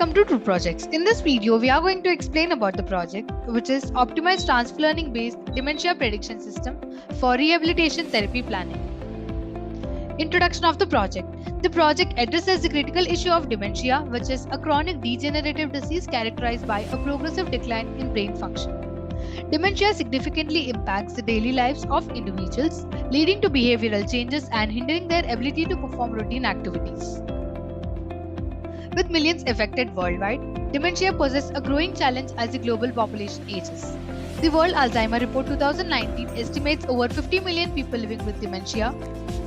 Welcome to True Projects. In this video, we are going to explain about the project, which is Optimized Transfer Learning Based Dementia Prediction System for Rehabilitation Therapy Planning. Introduction of the project. The project addresses the critical issue of dementia, which is a chronic degenerative disease characterized by a progressive decline in brain function. Dementia significantly impacts the daily lives of individuals, leading to behavioral changes and hindering their ability to perform routine activities. With millions affected worldwide, dementia poses a growing challenge as the global population ages. The World Alzheimer Report 2019 estimates over 50 million people living with dementia,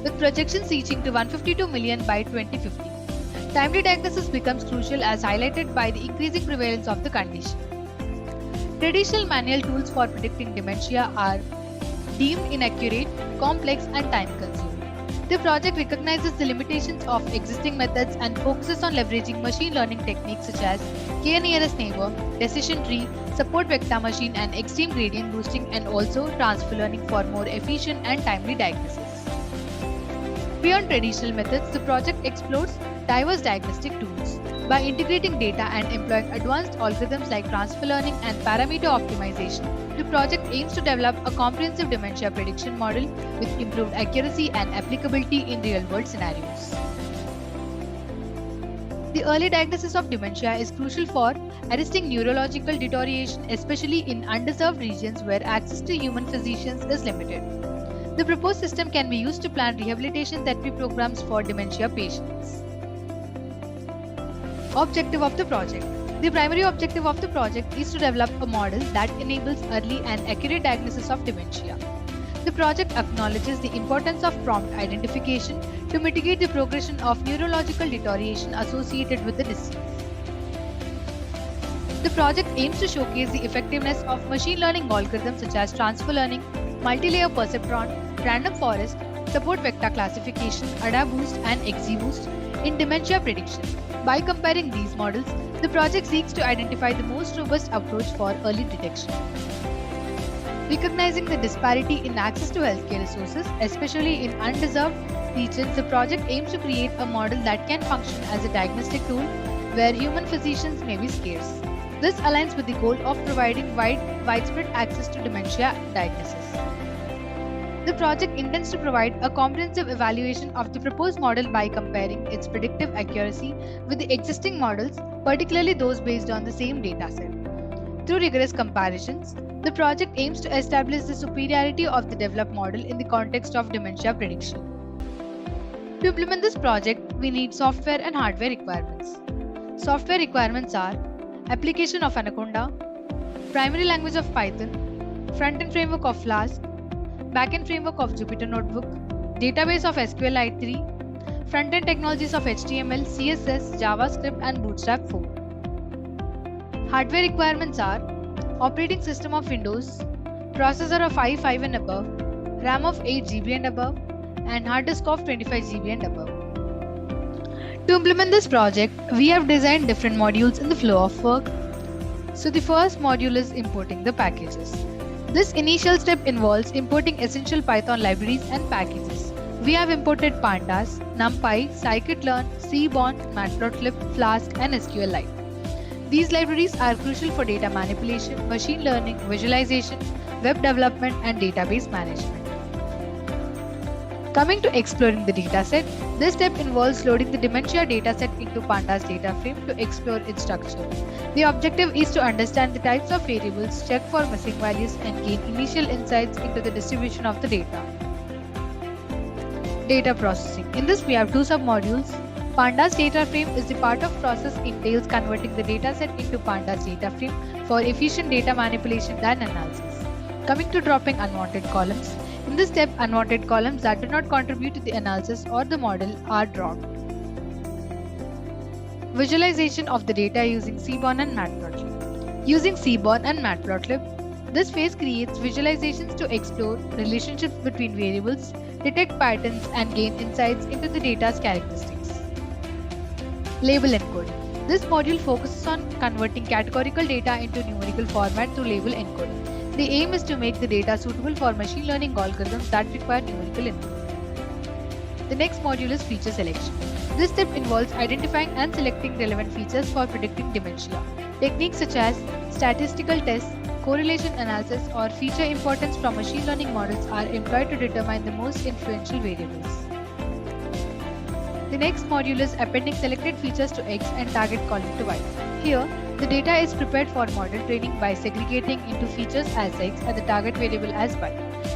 with projections reaching to 152 million by 2050. Timely diagnosis becomes crucial as highlighted by the increasing prevalence of the condition. Traditional manual tools for predicting dementia are deemed inaccurate, complex, and time-consuming. The project recognizes the limitations of existing methods and focuses on leveraging machine learning techniques such as k-nearest neighbor, decision tree, support vector machine, and extreme gradient boosting, and also transfer learning for more efficient and timely diagnosis. Beyond traditional methods, the project explores diverse diagnostic tools. By integrating data and employing advanced algorithms like transfer learning and parameter optimization, the project aims to develop a comprehensive dementia prediction model with improved accuracy and applicability in real-world scenarios. The early diagnosis of dementia is crucial for arresting neurological deterioration, especially in underserved regions where access to human physicians is limited. The proposed system can be used to plan rehabilitation therapy programs for dementia patients. Objective of the project. The primary objective of the project is to develop a model that enables early and accurate diagnosis of dementia. The project acknowledges the importance of prompt identification to mitigate the progression of neurological deterioration associated with the disease. The project aims to showcase the effectiveness of machine learning algorithms such as transfer learning, multi-layer perceptron, random forest, support vector classification, ADA-boost, and XG-boost in dementia prediction. By comparing these models, the project seeks to identify the most robust approach for early detection. Recognizing the disparity in access to healthcare resources, especially in undeserved regions, the project aims to create a model that can function as a diagnostic tool where human physicians may be scarce. This aligns with the goal of providing widespread access to dementia diagnosis. The project intends to provide a comprehensive evaluation of the proposed model by comparing its predictive accuracy with the existing models, particularly those based on the same dataset. Through rigorous comparisons, the project aims to establish the superiority of the developed model in the context of dementia prediction. To implement this project, we need software and hardware requirements. Software requirements are application of Anaconda, primary language of Python, front-end framework of Flask, backend framework of Jupyter Notebook, database of SQLite 3, front-end technologies of HTML, CSS, JavaScript, and Bootstrap 4. Hardware requirements are operating system of Windows, processor of i5 and above, RAM of 8 GB and above, and hard disk of 25 GB and above. To implement this project, we have designed different modules in the flow of work. So the first module is importing the packages. This initial step involves importing essential Python libraries and packages. We have imported Pandas, NumPy, Scikit-learn, Seaborn, Matplotlib, Flask, and SQLite. These libraries are crucial for data manipulation, machine learning, visualization, web development, and database management. Coming to exploring the dataset, this step involves loading the dementia dataset into Pandas data frame to explore its structure. The objective is to understand the types of variables, check for missing values, and gain initial insights into the distribution of the data. Data processing. In this, we have two submodules. Pandas data frame is the part of process entails converting the dataset into Pandas data frame for efficient data manipulation and analysis. Coming to dropping unwanted columns. In this step, unwanted columns that do not contribute to the analysis or the model are dropped. Visualization of the data using Seaborn and Matplotlib. Using Seaborn and Matplotlib, this phase creates visualizations to explore relationships between variables, detect patterns, and gain insights into the data's characteristics. Label encoding. This module focuses on converting categorical data into numerical format through label encoding. The aim is to make the data suitable for machine learning algorithms that require numerical input. The next module is feature selection. This step involves identifying and selecting relevant features for predicting dementia. Techniques such as statistical tests, correlation analysis, or feature importance from machine learning models are employed to determine the most influential variables. The next module is appending selected features to X and target column to Y. Here, the data is prepared for model training by segregating into features as X and the target variable as Y.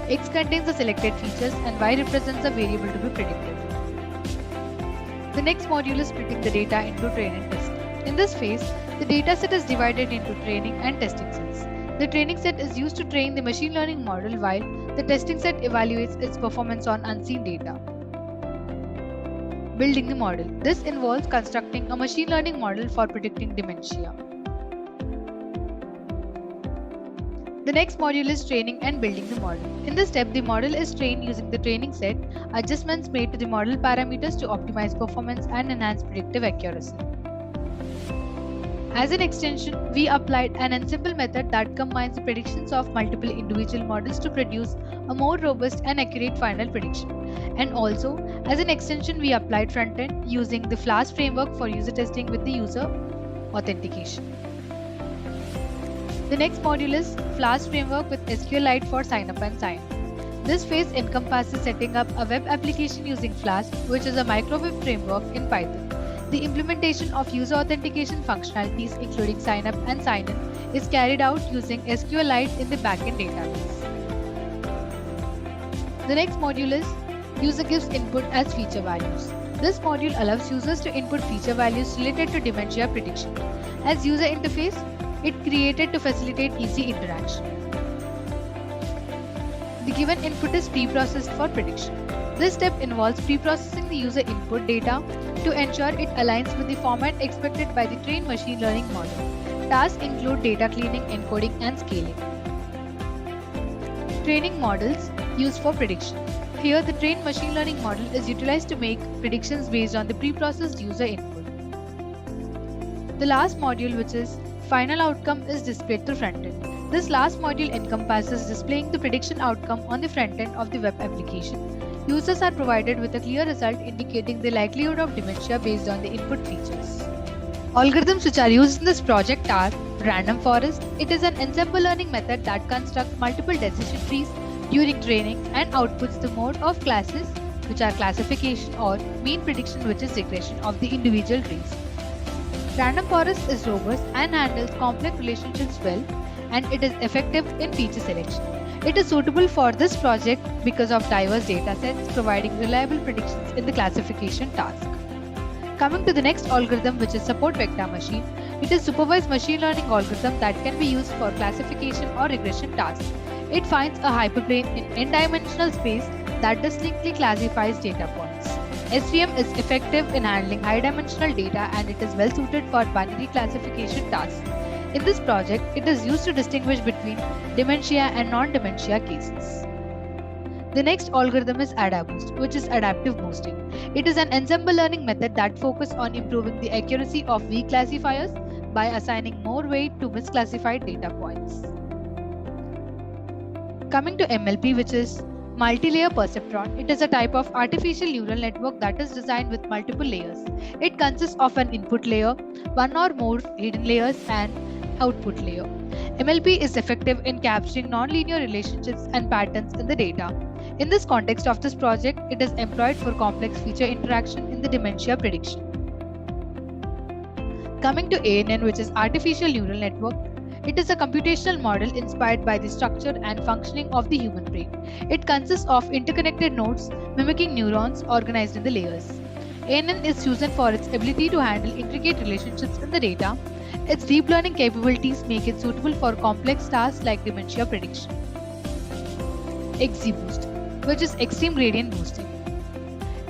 X contains the selected features and Y represents the variable to be predicted. The next module is splitting the data into train and test. In this phase, the dataset is divided into training and testing sets. The training set is used to train the machine learning model while the testing set evaluates its performance on unseen data. Building the model. This involves constructing a machine learning model for predicting dementia. The next module is training and building the model. In this step, the model is trained using the training set, adjustments made to the model parameters to optimize performance and enhance predictive accuracy. As an extension, we applied an ensemble method that combines the predictions of multiple individual models to produce a more robust and accurate final prediction. And also, as an extension, we applied frontend using the Flask framework for user testing with the user authentication. The next module is Flask framework with SQLite for sign up and sign. This phase encompasses setting up a web application using Flask, which is a microweb framework in Python. The implementation of user authentication functionalities, including sign up and sign in, is carried out using SQLite in the backend database. The next module is User gives input as feature values. This module allows users to input feature values related to dementia prediction. As user interface, it created to facilitate easy interaction. The given input is pre-processed for prediction. This step involves pre-processing the user input data to ensure it aligns with the format expected by the trained machine learning model. Tasks include data cleaning, encoding, and scaling. Training models used for prediction. Here, the trained machine learning model is utilized to make predictions based on the pre-processed user input. The last module, which is final outcome, is displayed through frontend. This last module encompasses displaying the prediction outcome on the frontend of the web application. Users are provided with a clear result indicating the likelihood of dementia based on the input features. Algorithms which are used in this project are random forest. It is an ensemble learning method that constructs multiple decision trees during training and outputs the mode of classes, which are classification, or mean prediction, which is regression of the individual trees. Random forest is robust and handles complex relationships well, and it is effective in feature selection. It is suitable for this project because of diverse data sets, providing reliable predictions in the classification task. Coming to the next algorithm, which is support vector machine, it is supervised machine learning algorithm that can be used for classification or regression tasks. It finds a hyperplane in n-dimensional space that distinctly classifies data points. SVM is effective in handling high-dimensional data, and it is well suited for binary classification tasks. In this project, it is used to distinguish between dementia and non-dementia cases. The next algorithm is AdaBoost, which is adaptive boosting. It is an ensemble learning method that focuses on improving the accuracy of weak classifiers by assigning more weight to misclassified data points. Coming to MLP, which is multi-layer perceptron, it is a type of artificial neural network that is designed with multiple layers. It consists of an input layer, one or more hidden layers, and output layer. MLP is effective in capturing nonlinear relationships and patterns in the data. In this context of this project, it is employed for complex feature interaction in the dementia prediction. Coming to ANN, which is artificial neural network, it is a computational model inspired by the structure and functioning of the human brain. It consists of interconnected nodes mimicking neurons organized in the layers. ANN is chosen for its ability to handle intricate relationships in the data. Its deep learning capabilities make it suitable for complex tasks like dementia prediction. XGBoost, which is extreme gradient boosting.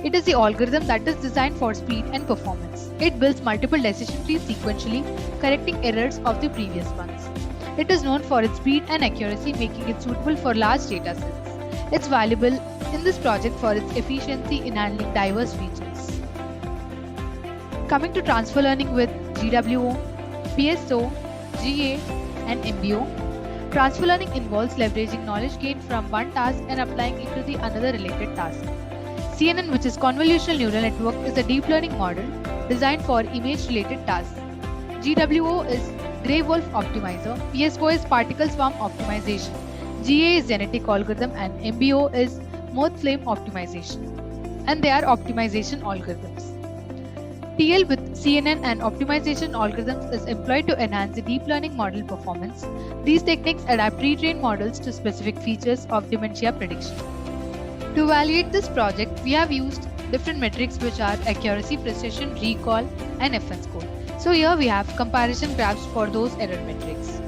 It is the algorithm that is designed for speed and performance. It builds multiple decision trees sequentially, correcting errors of the previous ones. It is known for its speed and accuracy, making it suitable for large data sets. It's valuable in this project for its efficiency in handling diverse features. Coming to transfer learning with GWO, PSO, GA, and MBO. Transfer learning involves leveraging knowledge gained from one task and applying it to the another related task. CNN, which is convolutional neural network, is a deep learning model designed for image-related tasks. GWO is Gray Wolf Optimizer, PSO is Particle Swarm Optimization, GA is Genetic Algorithm, and MBO is Moth Flame Optimization. And they are optimization algorithms. TL with CNN and optimization algorithms is employed to enhance the deep learning model performance. These techniques adapt pre-trained models to specific features of dementia prediction. To evaluate this project, we have used different metrics which are accuracy, precision, recall, and FN score. So here we have comparison graphs for those error metrics.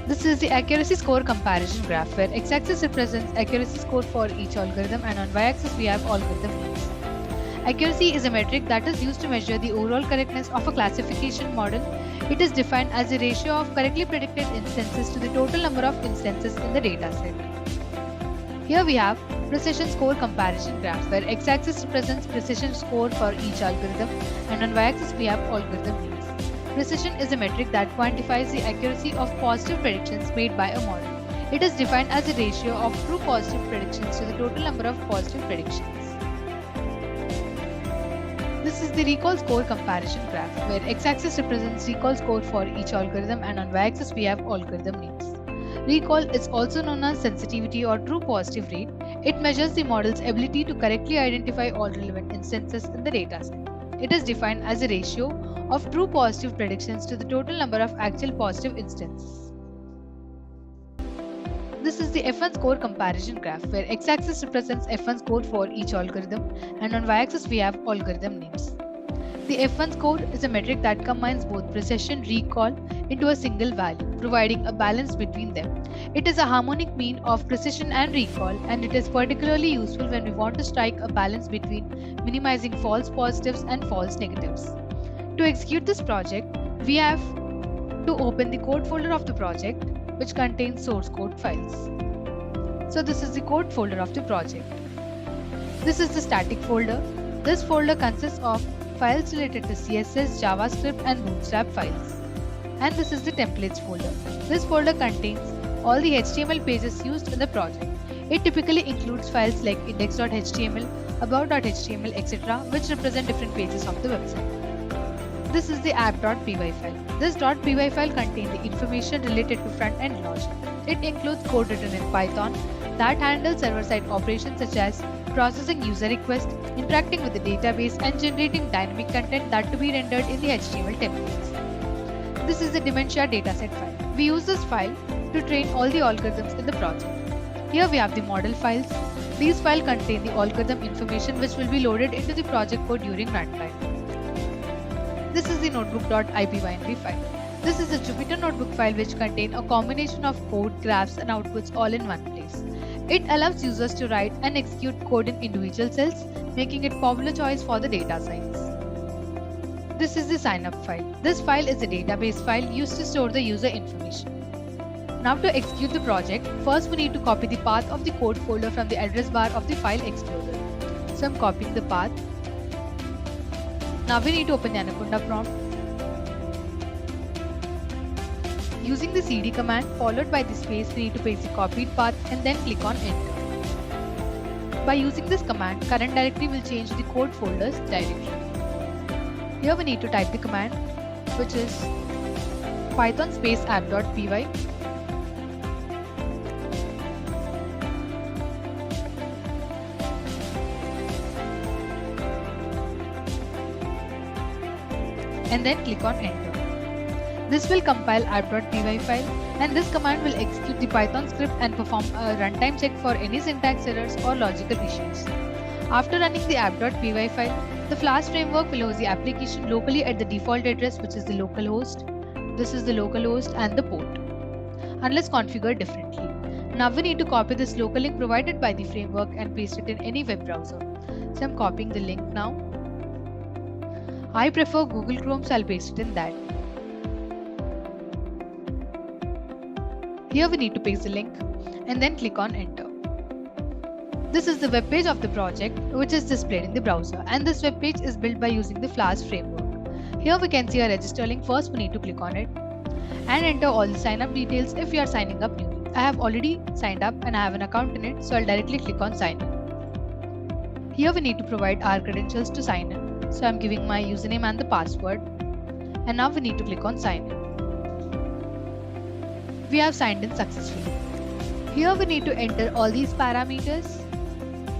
This is the accuracy score comparison graph where x-axis represents accuracy score for each algorithm and on y-axis we have algorithm names. Accuracy is a metric that is used to measure the overall correctness of a classification model. It is defined as the ratio of correctly predicted instances to the total number of instances in the dataset. Here we have precision score comparison graph where x-axis represents precision score for each algorithm and on y-axis we have algorithm names. Precision is a metric that quantifies the accuracy of positive predictions made by a model. It is defined as a ratio of true positive predictions to the total number of positive predictions. This is the recall score comparison graph where x-axis represents recall score for each algorithm and on y-axis we have algorithm names. Recall is also known as sensitivity or true positive rate. It measures the model's ability to correctly identify all relevant instances in the dataset. It is defined as a ratio of true positive predictions to the total number of actual positive instances. This is the F1 score comparison graph where x-axis represents F1 score for each algorithm and on y-axis we have algorithm names. The F1 score is a metric that combines both precision and recall into a single value, providing a balance between them. It is a harmonic mean of precision and recall, and it is particularly useful when we want to strike a balance between minimizing false positives and false negatives. To execute this project, we have to open the code folder of the project, which contains source code files. So this is the code folder of the project. This is the static folder. This folder consists of files related to CSS, JavaScript and Bootstrap files. And this is the templates folder. This folder contains all the HTML pages used in the project. It typically includes files like index.html, about.html, etc., which represent different pages of the website. This is the app.py file. This .py file contains the information related to front-end logic. It includes code written in Python that handles server-side operations such as processing user requests, interacting with the database, and generating dynamic content that to be rendered in the HTML templates. This is the Dementia dataset file. We use this file to train all the algorithms in the project. Here we have the model files. These files contain the algorithm information which will be loaded into the project code during runtime. This is the notebook.ipynb file. This is a Jupyter notebook file which contains a combination of code, graphs, and outputs all in one place. It allows users to write and execute code in individual cells, making it popular choice for the data science. This is the sign-up file. This file is a database file used to store the user information. Now to execute the project, first we need to copy the path of the code folder from the address bar of the file explorer. So I'm copying the path. Now we need to open the Anaconda prompt. Using the cd command followed by the space, we need to paste the copied path and then click on enter. By using this command, current directory will change the code folder's directory. Here we need to type the command, which is python space app.py. And then click on enter. This will compile app.py file and this command will execute the Python script and perform a runtime check for any syntax errors or logical issues. After running the app.py file, the Flash framework will host the application locally at the default address, which is the localhost. This is the localhost and the port, unless configured differently. Now we need to copy this local link provided by the framework and paste it in any web browser. So I'm copying the link now. I prefer Google Chrome, so I'll paste it in that. Here we need to paste the link and then click on enter. This is the web page of the project which is displayed in the browser, and this web page is built by using the Flash framework. Here we can see a register link. First we need to click on it and enter all the sign up details if you are signing up newly. I have already signed up and I have an account in it, so I'll directly click on sign in. Here we need to provide our credentials to sign in. So I'm giving my username and the password. And now we need to click on sign in. We have signed in successfully. Here we need to enter all these parameters.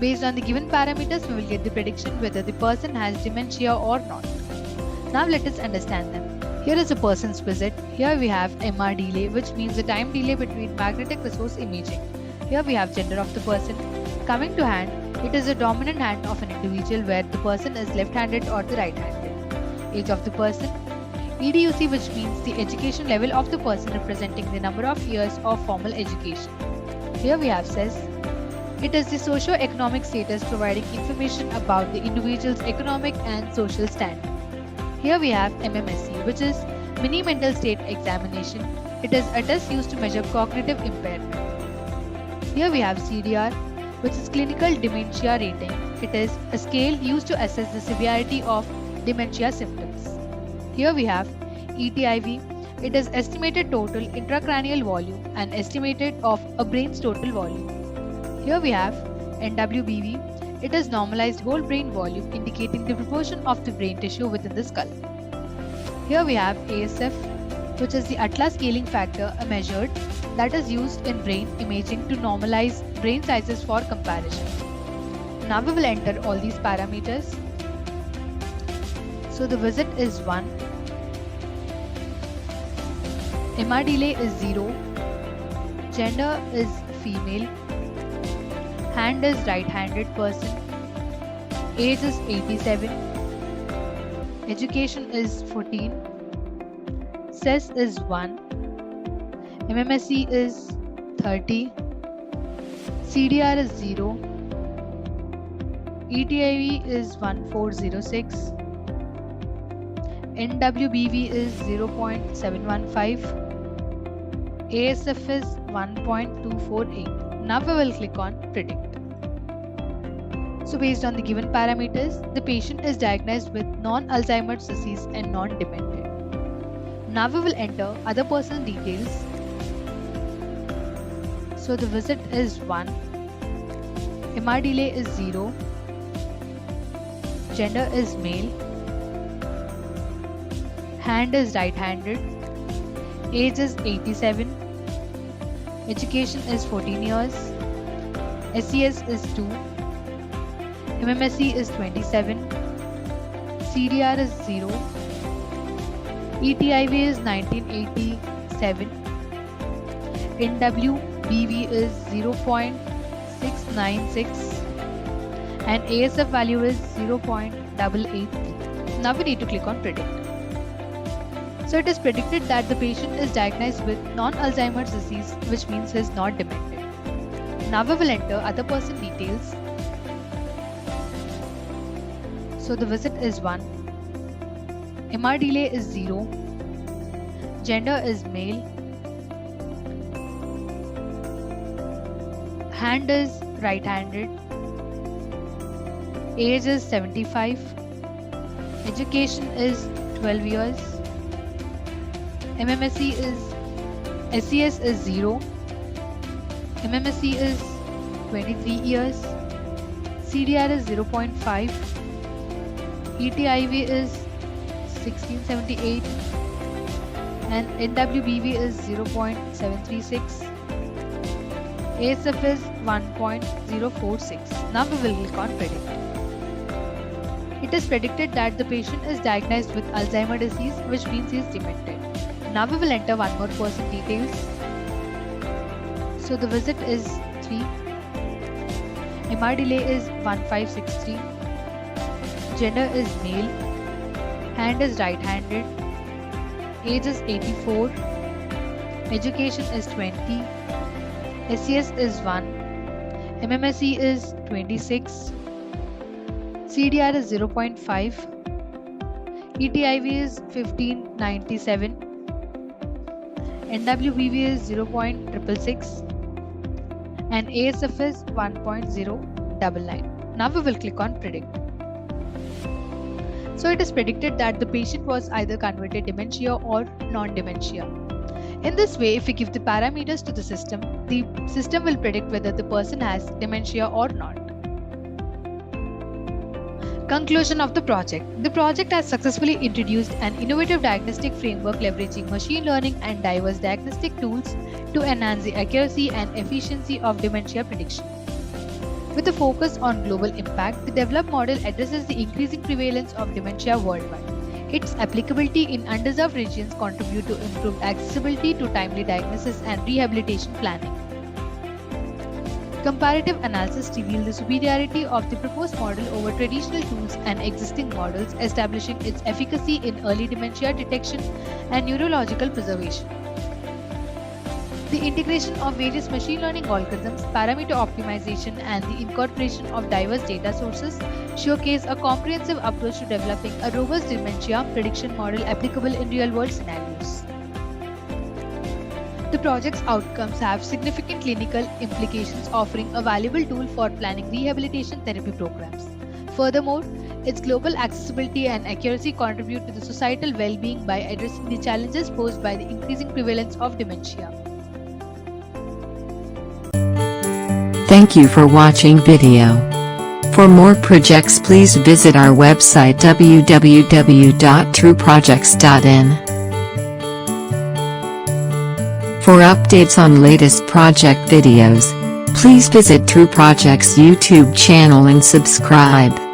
Based on the given parameters, we will get the prediction whether the person has dementia or not. Now let us understand them. Here is a person's visit. Here we have MR delay, which means the time delay between magnetic resource imaging. Here we have gender of the person. Coming to hand, it is a dominant hand of an individual where the person is left-handed or the right-handed. Age of the person. EDUC, which means the education level of the person representing the number of years of formal education. Here we have CES. It is the socio-economic status providing information about the individual's economic and social standing. Here we have MMSE, which is Mini Mental State Examination. It is a test used to measure cognitive impairment. Here we have CDR, which is Clinical Dementia Rating. It is a scale used to assess the severity of dementia symptoms. Here we have ETIV. It is estimated total intracranial volume and estimated of a brain's total volume. Here we have NWBV. It is normalized whole brain volume indicating the proportion of the brain tissue within the skull. Here we have ASF, which is the Atlas Scaling Factor, a measure that is used in brain imaging to normalize brain sizes for comparison. Now we will enter all these parameters. So the visit is 1. MR delay is 0. Gender is female. Hand is right-handed person. Age is 87. Education is 14. CES is 1. MMSE is 30. CDR is 0. ETIV is 1406. NWBV is 0.715. ASF is 1.248. Now we will click on predict. So based on the given parameters, the patient is diagnosed with non-Alzheimer's disease and non-demented. Now we will enter other personal details. So the visit is 1. MR delay is 0. Gender is male. Hand is right-handed. Age is 87. Education is 14 years. SES is 2. MMSE is 27. CDR is 0. ETIV is 1987. NWBV is 0.696 and ASF value is 0.88. Now we need to click on predict. So it is predicted that the patient is diagnosed with non-Alzheimer's disease, which means he is not demented. Now we will enter other person details. So the visit is 1. MR delay is 0. Gender is male. Hand is right-handed. Age is 75. Education is 12 years. MMSE is SES is 0. MMSE is 23 years. CDR is 0.5. ETIV is 1678 and NWBV is 0.736. ASF is 1.046. Now we will click on predict. It is predicted that the patient is diagnosed with Alzheimer's disease, which means he is demented. Now we will enter one more person details. So the visit is 3. MR delay is 1563. Gender is male. Hand is right-handed. Age is 84. Education is 20. SES is 1. MMSE is 26. CDR is 0.5. ETIV is 1597. NWBV is 0.666 and ASF is 1.099. Now we will click on predict. So it is predicted that the patient was either converted dementia or non-dementia. In this way, if we give the parameters to the system will predict whether the person has dementia or not. Conclusion of the project. The project has successfully introduced an innovative diagnostic framework leveraging machine learning and diverse diagnostic tools to enhance the accuracy and efficiency of dementia prediction. With a focus on global impact, the developed model addresses the increasing prevalence of dementia worldwide. Its applicability in underserved regions contribute to improved accessibility to timely diagnosis and rehabilitation planning. Comparative analysis revealed the superiority of the proposed model over traditional tools and existing models, establishing its efficacy in early dementia detection and neurological preservation. The integration of various machine learning algorithms, parameter optimization, and the incorporation of diverse data sources showcase a comprehensive approach to developing a robust dementia prediction model applicable in real-world scenarios. The project's outcomes have significant clinical implications, offering a valuable tool for planning rehabilitation therapy programs. Furthermore, its global accessibility and accuracy contribute to the societal well-being by addressing the challenges posed by the increasing prevalence of dementia. Thank you for watching video. For more projects, please visit our website www.trueprojects.in. For updates on latest project videos, please visit True Projects YouTube channel and subscribe.